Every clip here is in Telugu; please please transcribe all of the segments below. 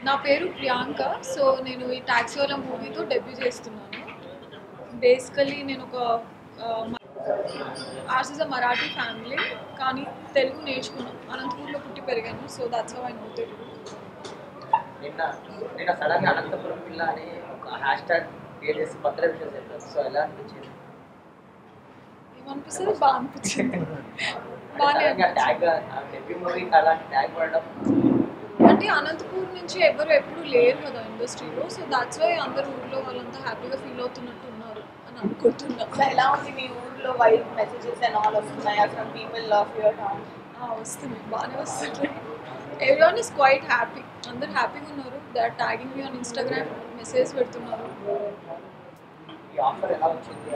నా పేరు ప్రియాంక. సో నేను ఈ టాక్సీ వాళ్ళ మూవీతో డెబ్యూ చేస్తున్నాను. బేసికలీ నేను ఒక ఆర్స్ ఇస్ అ మరాఠీ ఫ్యామిలీ, కానీ తెలుగు నేర్చుకున్నాను. అనంతపూర్లో పుట్టి పెరిగాను. So that's how I know Telugu. నిన్న నిన్న సడన్గా అనంతపురం పిల్ల అని ఒక హ్యాష్ ట్యాగ్ క్రియేట్ చేసి కొత్త విషయాలు చెప్పారు. సో ఎలా అనిపించింది? ఏమనిపిస్తుంది? బాగా అనిపించింది. బాగానే ట్యాగ్ డెబ్యూ మూవీకి అలాంటి ట్యాగ్ పడడం అంటే అనంతపూర్ నుంచి ఎవరు ఎప్పుడు లేరు కదా ఇండస్ట్రీలో. సో దాట్స్ వై అందరు ఊర్లో వాళ్ళంతా హ్యాపీగా ఫీల్ అవుతున్నట్టు ఉన్నారు అని అనుకుంటున్నా. సో ఎలా ఉంది మీ ఊర్లో వైల్డ్ మెసేజెస్ అండ్ ఆల్ వస్తున్నాయా from people of your town? వస్తున్నాయి, బాగానే వస్తున్నాయి. Everyone is quite happy. అందరు హ్యాపీగా ఉన్నారు. They are tagging me on Instagram, message పెడుతున్నారు. ఈ ఆఫర్ ఎలా వచ్చింది?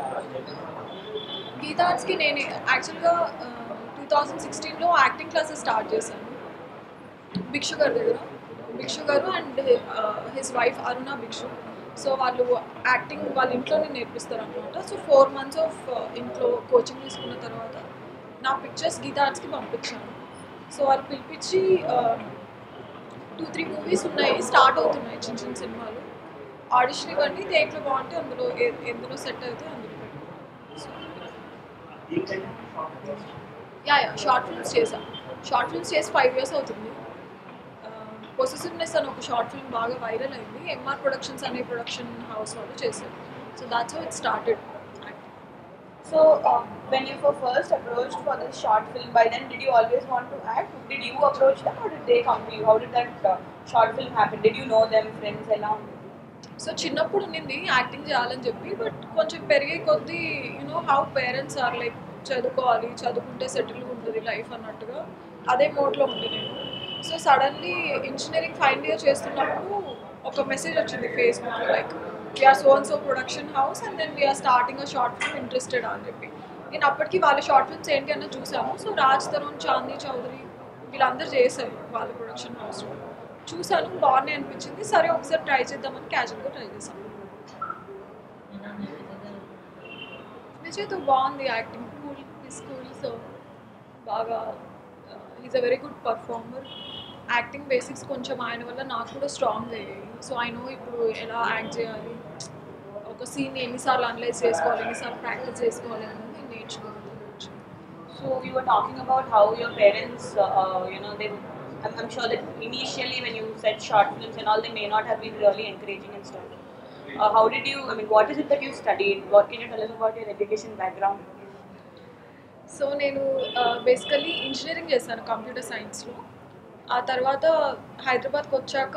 గీతా ఆర్ట్స్కి నేను యాక్చువల్గా 2016లో యాక్టింగ్ క్లాసెస్ స్టార్ట్ చేశాను భిక్షు గారి దగ్గర. భిక్షు గారు and his wife Aruna Bhikshu. So వాళ్ళు యాక్టింగ్ వాళ్ళ ఇంట్లోనే నేర్పిస్తారు అనమాట. సో 4 months ఆఫ్ ఇంట్లో కోచింగ్ తీసుకున్న తర్వాత నా పిక్చర్స్ గీతా ఆర్ట్స్కి పంపించాను. సో వాళ్ళు పిలిపించి 2-3 మూవీస్ ఉన్నాయి, స్టార్ట్ అవుతున్నాయి చిన్న చిన్న సినిమాలు. ఆడిషన్ ఇవ్వండి, దేంట్లో బాగుంటే అందులో ఎందులో సెట్ అయితే అందులో యా షార్ట్ ఫిల్మ్స్ చేశాను. షార్ట్ ఫిల్మ్స్ చేసి 5 years అవుతుంది. పొసెసివ్నెస్ అని ఒక షార్ట్ ఫిల్మ్ బాగా వైరల్ అయింది. ఎంఆర్ ప్రొడక్షన్స్ అనే ప్రొడక్షన్ హౌస్ వాళ్ళు చేశారు. So that's how it started. So when you were first approached for this short film, by then did you always want to act? Did you approach them or did they come to you? How did that short film happen? Did you know them, friends, ఎలా ఉంది? సో చిన్నప్పుడు ఉండింది యాక్టింగ్ చేయాలని చెప్పి, బట్ కొంచెం పెరిగే కొద్దీ హౌ పేరెంట్స్ ఆర్ లైక్ చదువుకోవాలి, చదువుకుంటే సెటిల్ ఉంటుంది లైఫ్ అన్నట్టుగా అదే మోడ్లో ఉంది నేను. So suddenly engineering final year చేస్తున్నప్పుడు ఒక మెసేజ్ వచ్చింది ఫేస్బుక్లో, like we're so and so production house and then we're starting a short film, interested అని చెప్పి. నేను అప్పటికి వాళ్ళ షార్ట్ ఫిల్మ్స్ ఏంటి అన్న చూసాను. సో రాజ్ తరుణ్, చాందీ చౌదరి వీళ్ళందరూ చేశారు వాళ్ళ ప్రొడక్షన్ హౌస్లో. చూసాను, బాగున్నాయి అనిపించింది. సరే ఒకసారి ట్రై చేద్దామని క్యాజువల్గా ట్రై చేశాను. విజయ్తో బాగుంది యాక్టింగ్, కూల్. సో బాగా is a very good performer. Acting basics కొంచెం ఆయన వల్ల నాకు కూడా స్ట్రాంగ్ అయ్యాయి. సో ఐ నో ఇప్పుడు ఎలా యాక్ట్ చేయాలి, ఒక సీన్ ఎన్నిసార్లు అనలైజ్ చేసుకోవాలి, ఎన్నిసార్లు ప్రాక్టీస్ చేసుకోవాలి అనేది నేను నేర్చుకున్నాను. So you were talking about how your parents, they. I'm sure that initially when you said short films and all, they may not have been really encouraging and stuff. How did you? I mean, what is it that you studied? What can you tell us about your education background? So నేను బేసికలీ ఇంజనీరింగ్ చేశాను కంప్యూటర్ సైన్స్లో. ఆ తర్వాత హైదరాబాద్కి వచ్చాక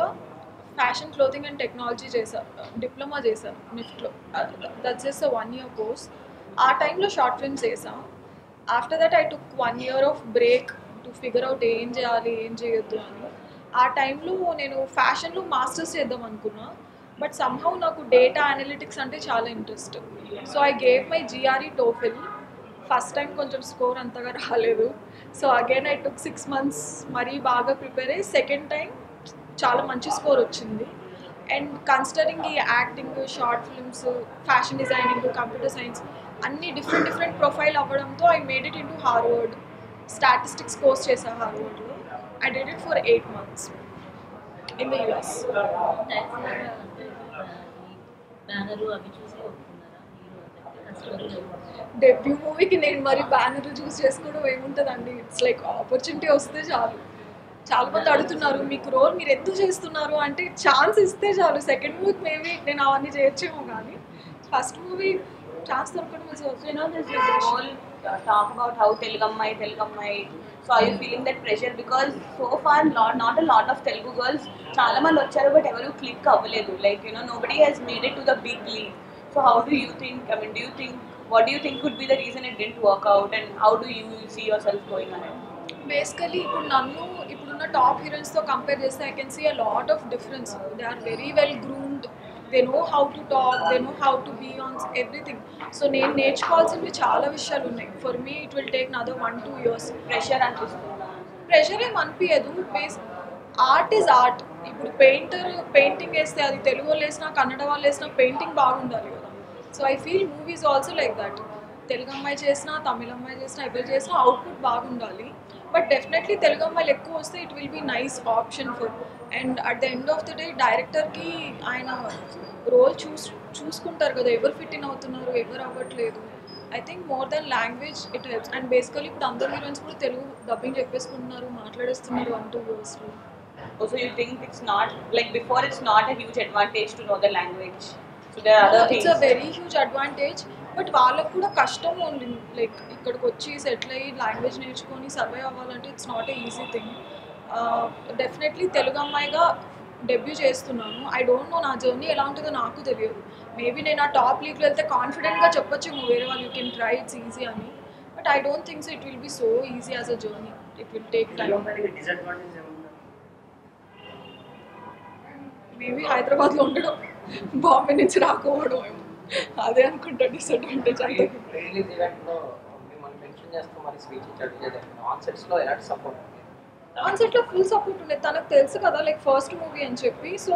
ఫ్యాషన్ క్లోతింగ్ అండ్ టెక్నాలజీ చేశాను, డిప్లొమా చేశాను నిఫ్ట్లో. That's just 1 year course. ఆ టైంలో షార్ట్ ఫిల్మ్స్ చేసాం. After that I took 1 year of break to figure out ఏం చేయాలి ఏం చేయొద్దు అని. ఆ టైంలో నేను ఫ్యాషన్లో మాస్టర్స్ చేద్దాం అనుకున్నా, బట్ సమ్హౌ నాకు డేటా అనలిటిక్స్ అంటే చాలా interest. So I gave my GRE TOEFL. First time కొంచెం స్కోర్ అంతగా రాలేదు. So again I took 6 months మరీ బాగా ప్రిపేర్ అయ్యి సెకండ్ టైం చాలా మంచి స్కోర్ వచ్చింది. అండ్ కన్సిడరింగ్ ఈ acting, short films, fashion designing, computer science అన్ని డిఫరెంట్ ప్రొఫైల్ అవ్వడంతో I made it into Harvard. Statistics course చేశాను హార్వర్డ్లో. I did it for 8 months in the US. Debut మూవీకి నేను మరి బ్యానర్ చూస్ చేసుకోవడం ఏముంటుందండి. ఇట్స్ లైక్ ఆపర్చునిటీ వస్తే చాలు. చాలా మంది అడుగుతున్నారు మీకు రోల్ మీరు ఎందుకు చేస్తున్నారు అంటే, ఛాన్స్ ఇస్తే చాలు. సెకండ్ మూవీకి మేబీ నేను అవన్నీ చేయొచ్చేమో, కానీ ఫస్ట్ మూవీ ఛాన్స్ దొరకడం is also. There's this whole talk about how Telugammai. So are you feeling that pressure? Because so far not a lot of Telugu girls చాలా మంది వచ్చారు, but ఎవరు క్లిక్ అవ్వలేదు. Like nobody has made it to the big league. So how do you think? I mean, what do you think could be the reason it didn't work out, and how do you see yourself going ahead? Basically ఇప్పుడు నన్ను ఇప్పుడున్న టాప్ హీరోయిన్స్తో కంపేర్ చేస్తే I can see a lot of difference. They are very well groomed, they know how to talk, they know how to be on everything. So నేను నేర్చుకోవాల్సినవి చాలా విషయాలు ఉన్నాయి. For me it will take another 1-2 years. Pressure అనిపిస్తుందా? ప్రెషర్ ఏం అనిపించదు. Art is art. ఇప్పుడు పెయింటింగ్ వేస్తే అది తెలుగు వాళ్ళు వేసినా కన్నడ వాళ్ళు వేసినా పెయింటింగ్ బాగుండాలి కదా. So I feel movies also like that. Telugu అమ్మాయి చేసినా తమిళ అమ్మాయి చేసినా ఎవరు చేసినా అవుట్పుట్ బాగుండాలి. బట్ డెఫినెట్లీ తెలుగు అమ్మాయిలు ఎక్కువ వస్తే it will be nice option for. And at the end of the day డైరెక్టర్కి ఆయన రోల్ చూసుకుంటారు కదా, ఎవరు ఫిట్ ఇన్ అవుతున్నారు ఎవరు అవ్వట్లేదు. I think more then language it helps. And basically ఇప్పుడు అందరు హీరోయిన్స్ కూడా తెలుగు డబ్బింగ్ చెప్పేసుకుంటున్నారు, మాట్లాడేస్తున్నారు 1-2 yearsలో. Also, you think it's not like before? It's not a huge advantage to know the language. So there are other things. It's a very huge advantage. But వాళ్ళకు కూడా కష్టం ఉంది. లైక్ ఇక్కడికి వచ్చి సెటిల్ అయ్యి లాంగ్వేజ్ నేర్చుకొని సర్వే అవ్వాలంటే it's not a easy thing. Definitely Telugu అమ్మాయిగా డెబ్యూ చేస్తున్నాను. ఐ డోంట్ నో నా జర్నీ ఎలా ఉంటుందో నాకు తెలియదు. మేబీ నేను ఆ టాప్ లీగ్లో వెళ్తే కాన్ఫిడెంట్గా చెప్పొచ్చు వేరే వాళ్ళు you can try it's easy అని. But I don't think so it will be so easy as a journey. It will take time. Maybe హైదరాబాద్లో ఉండడం, బాంబే నుంచి రాకపోవడం అదే అనుకుంటా డిసడ్వాంటేజ్. అంటే రిలీజ్ ఈవెంట్లో మిమ్మల్ని మెన్షన్ చేస్తూ మరి స్పీచ్ ఇచ్చాడు విజయ్. ఆన్ సెట్స్లో ఎలాంటి సపోర్ట్? ఆన్ సెట్లో ఫుల్ సపోర్ట్ ఉండేది. తనకు తెలుసు కదా లైక్ ఫస్ట్ మూవీ అని చెప్పి. సో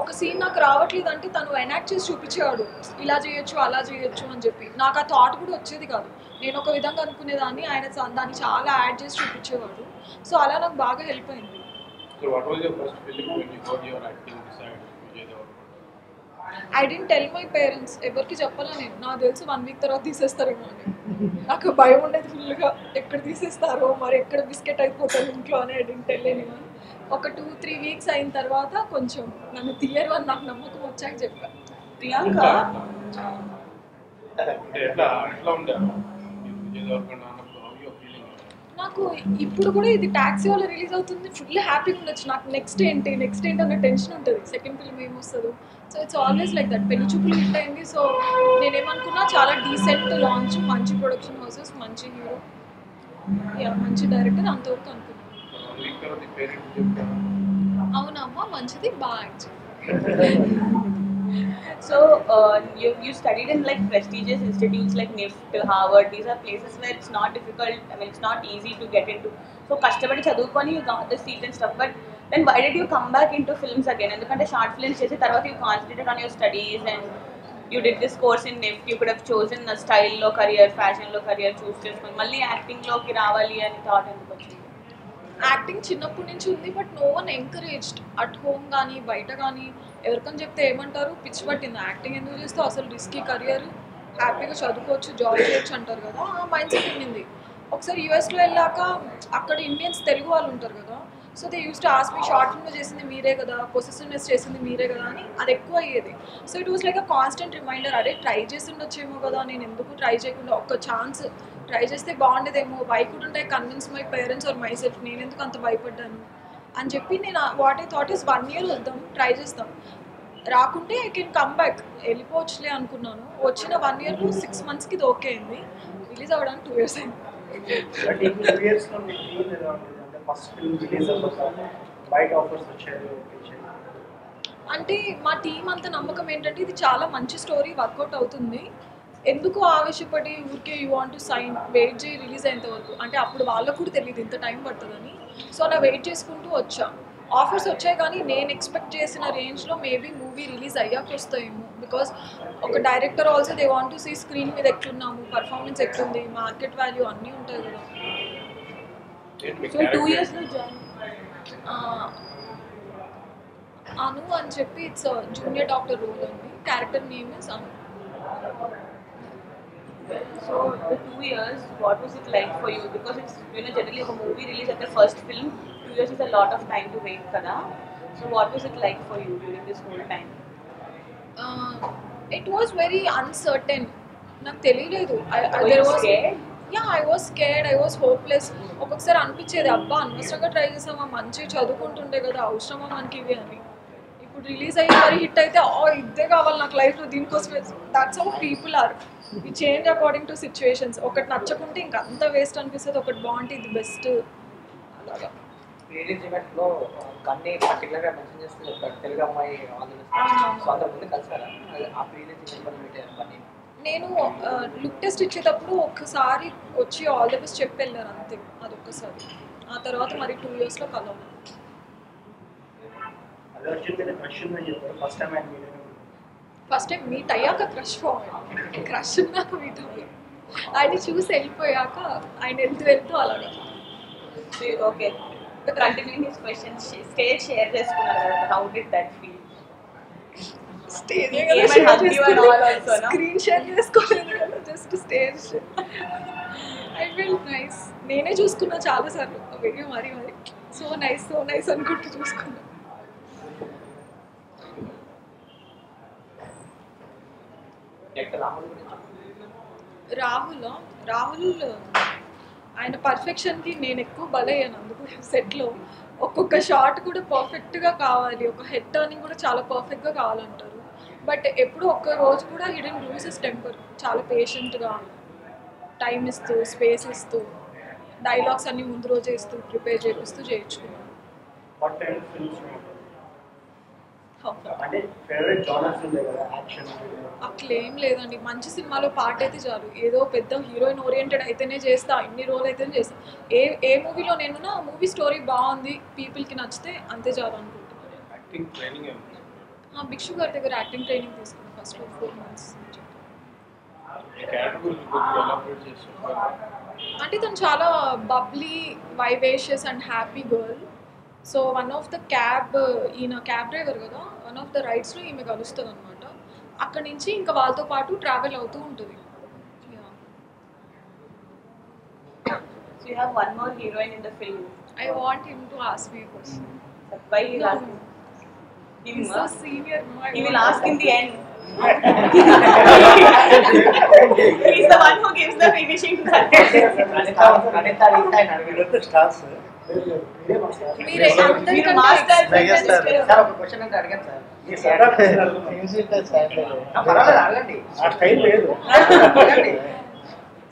ఒక సీన్ నాకు రావట్లేదు అంటే తను ఎనాక్ట్ చేసి చూపించేవాడు, ఇలా చేయొచ్చు అలా చేయొచ్చు అని చెప్పి. నాకు ఆ థాట్ కూడా వచ్చేది కాదు. నేను ఒక విధంగా అనుకునేదాన్ని, ఆయన దాన్ని చాలా యాడ్ చేసి చూపించేవాడు. సో అలా నాకు బాగా హెల్ప్ అయింది. So what was your first feeling when you got your acting beside Vijay Devarkonda? I didn't tell my parents. ఎవరికి చెప్పాలా నేను. నాకు తెలుసు 1 week తర్వాత తీసేస్తారేమో అని. నాకు భయం ఉండేది ఫుల్గా, ఎక్కడ తీసేస్తారో మరి ఎక్కడ బిస్కెట్ అయిపోతారు ఇంట్లో అని. I didn't tell anyone. ఒక 2-3 weeks అయిన తర్వాత కొంచెం నన్ను తీయరు అని నాకు నమ్మకం వచ్చాక చెప్పాను. ప్రియాంక ఎట్లా ఉండే Vijay Devarkonda అన్నప్పుడు how you feeling? నాకు ఇప్పుడు కూడా ఇది టాక్సీ వల్ల రిలీజ్ అవుతుంది, ఫుల్ హ్యాపీగా ఉండొచ్చు. నాకు నెక్స్ట్ ఏంటి అన్న టెన్షన్ ఉంటుంది, సెకండ్ ఫిల్మ్ ఏమొస్తుందో. So it's always like that. Pelli Choopulu hit అయింది. సో నేనేమనుకున్నా చాలా డీసెంట్ లాంచ్, మంచి ప్రొడక్షన్ హౌసెస్, మంచి హీరో, మంచి డైరెక్టర్, అంతవరకు అనుకున్నాను. అవునమ్మా మంచిది బాగా actually. So, you studied in like prestigious institutes like NIFT, Harvard. These are places where it's not difficult. I mean, it's not easy to get into. So, కష్టపడి చదువుకొని you got the seat and stuff. But then why did you come back into films again? ఎందుకంటే షార్ట్ ఫిల్మ్స్ చేసి తర్వాత you concentrated on your studies and you did this course in NIFT. You could have chosen a style లో career, fashion లో career choose చేసుకొని మళ్ళీ యాక్టింగ్ లోకి రావాలి అని థాట్ ఎందుకు వచ్చింది? యాక్టింగ్ చిన్నప్పటి నుంచి ఉంది. But no one encouraged at home కానీ బయట కానీ. ఎవరికని చెప్తే ఏమంటారు, పిచ్చి పట్టింది యాక్టింగ్ ఎందుకు చేస్తే, అసలు రిస్కీ కరియర్, హ్యాపీగా చదువుకోవచ్చు, జాబ్ చేయొచ్చు అంటారు కదా. ఆ మైండ్ సెట్ ఉండింది. ఒకసారి యూఎస్లో వెళ్ళాక అక్కడ ఇండియన్స్ తెలుగు వాళ్ళు ఉంటారు కదా. So they used to ask me, short ఫిల్మ్లో చేసింది మీరే కదా, పొసెసివ్నెస్ చేసింది మీరే కదా అని. అది ఎక్కువ అయ్యేది. So it was like a constant reminder, అరే ట్రై చేసి ఉండొచ్చేమో కదా, నేను ఎందుకు ట్రై చేయకుండా, ఒక్క ఛాన్స్ ట్రై చేస్తే బాగుండేదేమో. Why couldn't I convince my parents or myself, నేను ఎందుకు అంత భయపడ్డాను అని చెప్పి నేను what I thought is 1 year వద్దాం, ట్రై చేస్తాం, రాకుంటే ఐ కెన్ కమ్ బ్యాక్, వెళ్ళిపోవచ్చులే అనుకున్నాను. వచ్చిన 1 yearలో 6 monthsకి ఇది ఓకే అయింది. రిలీజ్ అవ్వడానికి 2 years అయింది. అంటే మా టీం అంత నమ్మకం ఏంటంటే ఇది చాలా మంచి స్టోరీ, వర్కౌట్ అవుతుంది, ఎందుకు ఆవేశపడి ఊరికే you want to sign, wait చేయి రిలీజ్ అయ్యేంత వరకు. అంటే అప్పుడు వాళ్ళకు కూడా తెలియదు ఇంత టైం పడుతుందని. సో అలా వెయిట్ చేసుకుంటూ వచ్చా. ఆఫర్స్ వచ్చాయి కానీ నేను ఎక్స్పెక్ట్ చేసిన రేంజ్లో మేబీ మూవీ రిలీజ్ అయ్యాక వస్తాయేమో. బికాస్ ఒక director also they want to see screen మీద ఎట్లున్నాము, పర్ఫార్మెన్స్ ఎట్లుంది, మార్కెట్ వాల్యూ అన్నీ ఉంటాయి కదా. సో 2 yearsలో జాయిన్ అను అని చెప్పి ఇట్స్ జూనియర్ డాక్టర్ రోల్ అండి. Character name is Anu. So the 2 years, what was it like for you? Because it's, you know, generally a movie release at the first film, 2 years is a lot of time to wait, kada. So what was it like for you during this whole time? It was very uncertain. నాకు తెలియలేదు. I was scared, I was hopeless. ఒక్కొక్కసారి అనిపించేది, అబ్బా అనవసరంగా ట్రై చేసామా, మంచిగా చదువుకుంటుండే కదా, అవసరమా మనకి ఇవి అని. ఇప్పుడు రిలీజ్ అయ్యి మరి హిట్ అయితే ఇదే కావాలి నాకు లైఫ్లో, దీనికోసమే. That's how people are. ఈ చేంజ్ అకార్డింగ్ టు సిచ్యువేషన్స్. ఒకటి నచ్చకుంటే ఇంకా అంత వేస్ట్ అనిపిస్తుంది, ఒకటి బాగుంటే ఇది బెస్ట్ అలాగా. రిలీజ్ ఈవెంట్లో కన్నీ పర్టికులర్గా మెన్షన్ చేస్తే చెప్పారు తెలుగు అమ్మాయి ముందు కలిసారా ఆ రిలీజ్ ఈవెంట్ మీట్ అయ్యారు? నేను లుక్ టెస్ట్ ఇచ్చేటప్పుడు ఒక్కసారి వచ్చి ఆల్ ద బెస్ట్ చెప్పి వెళ్ళాను అంతే, అదొక్కసారి. ఆ తర్వాత మరి 2 yearsలో కలవాలి. ఫస్ట్ టైం మీట్ అయ్యాక క్రష్ ఫామ్, క్రష్ ఉన్నాక మీట్ అవ్వాలి. ఆయన చూసి వెళ్ళిపోయాక ఆయన వెళ్తూ అలాగా okay continuing his question stage share చేసుకున్నారు కదా how did that feel stage ఏమైనా hug you and all also, no? Screen share చేసుకోలేదు కదా just stage I feel nice నేనే చూసుకున్నా చాలా సార్లు వీడియో మరి సో నైస్ అనుకుంటూ చూసుకున్నా రాహుల్ ఆయన పర్ఫెక్షన్కి నేను ఎక్కువ బలయ్యాను అందుకు సెట్లో ఒక్కొక్క షాట్ కూడా పర్ఫెక్ట్గా కావాలి ఒక హెడ్ టర్నింగ్ కూడా చాలా పర్ఫెక్ట్గా కావాలంటారు బట్ ఎప్పుడు ఒక్క రోజు కూడా హిడెన్ లూజెస్ టెంపర్ చాలా పేషెంట్గా టైం ఇస్తూ స్పేస్ ఇస్తూ డైలాగ్స్ అన్ని ముందు రోజే ఇస్తూ ప్రిపేర్ చేపిస్తూ చేయించుకున్నాను అట్లా ఏం లేదండి మంచి సినిమాలో పాట అయితే చాలు ఏదో పెద్ద హీరోయిన్ ఓరియంటెడ్ అయితేనే చేస్తా ఇన్ని రోల్ అయితేనే చేస్తా ఏ మూవీలో నేను నా మూవీ స్టోరీ బాగుంది పీపుల్కి నచ్చితే అంతే చాలు అనుకుంటున్నాను భిక్షు గారి దగ్గర యాక్టింగ్ ట్రైనింగ్ తీసుకున్నాను ఫస్ట్ 4 months అంటే తను చాలా bubbly vivacious and happy girl so one of the ఈయన క్యాబ్ డ్రైవర్ కదా వన్ ఆఫ్ ద రైడ్స్లో ఈమె కలుస్తుంది అనమాట అక్కడి నుంచి ఇంకా వాళ్ళతో పాటు ట్రావెల్ అవుతూ ఉంటుంది So you have one more heroine in the film. I want him to ask me a question. Why he is asking? He's so senior. No, He will ask in the end. He's the one who gives the finishing touch. మీరు master క్వశ్చన్ అంటే అడిగాను సార్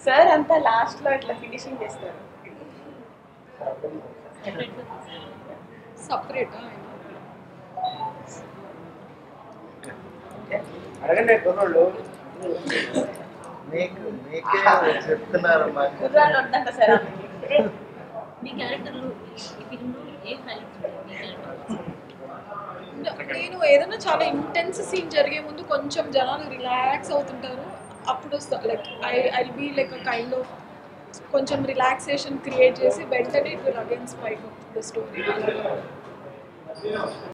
సార్ అంతా లాస్ట్ లో ఇట్లా ఫినిషింగ్ చేస్తారు సపరేట్ అడగండి కుర్రోళ్ళు మీకే చెప్తున్నారు మాకు కుర్రాళ్ళు వద్దంట సార్ మీ క్యారెక్టర్లు ఈ ఫిల్మ్లో ఏం హైలైట్స్ ఉంటాయి మీ క్యారెక్టర్ నేను ఏదైనా చాలా ఇంటెన్స్ సీన్ జరిగే ముందు కొంచెం జనాలు రిలాక్స్ అవుతుంటారు అప్పుడు like I be like a kind of కొంచెం రిలాక్సేషన్ క్రియేట్ చేసి వెంటనే it will again spike the story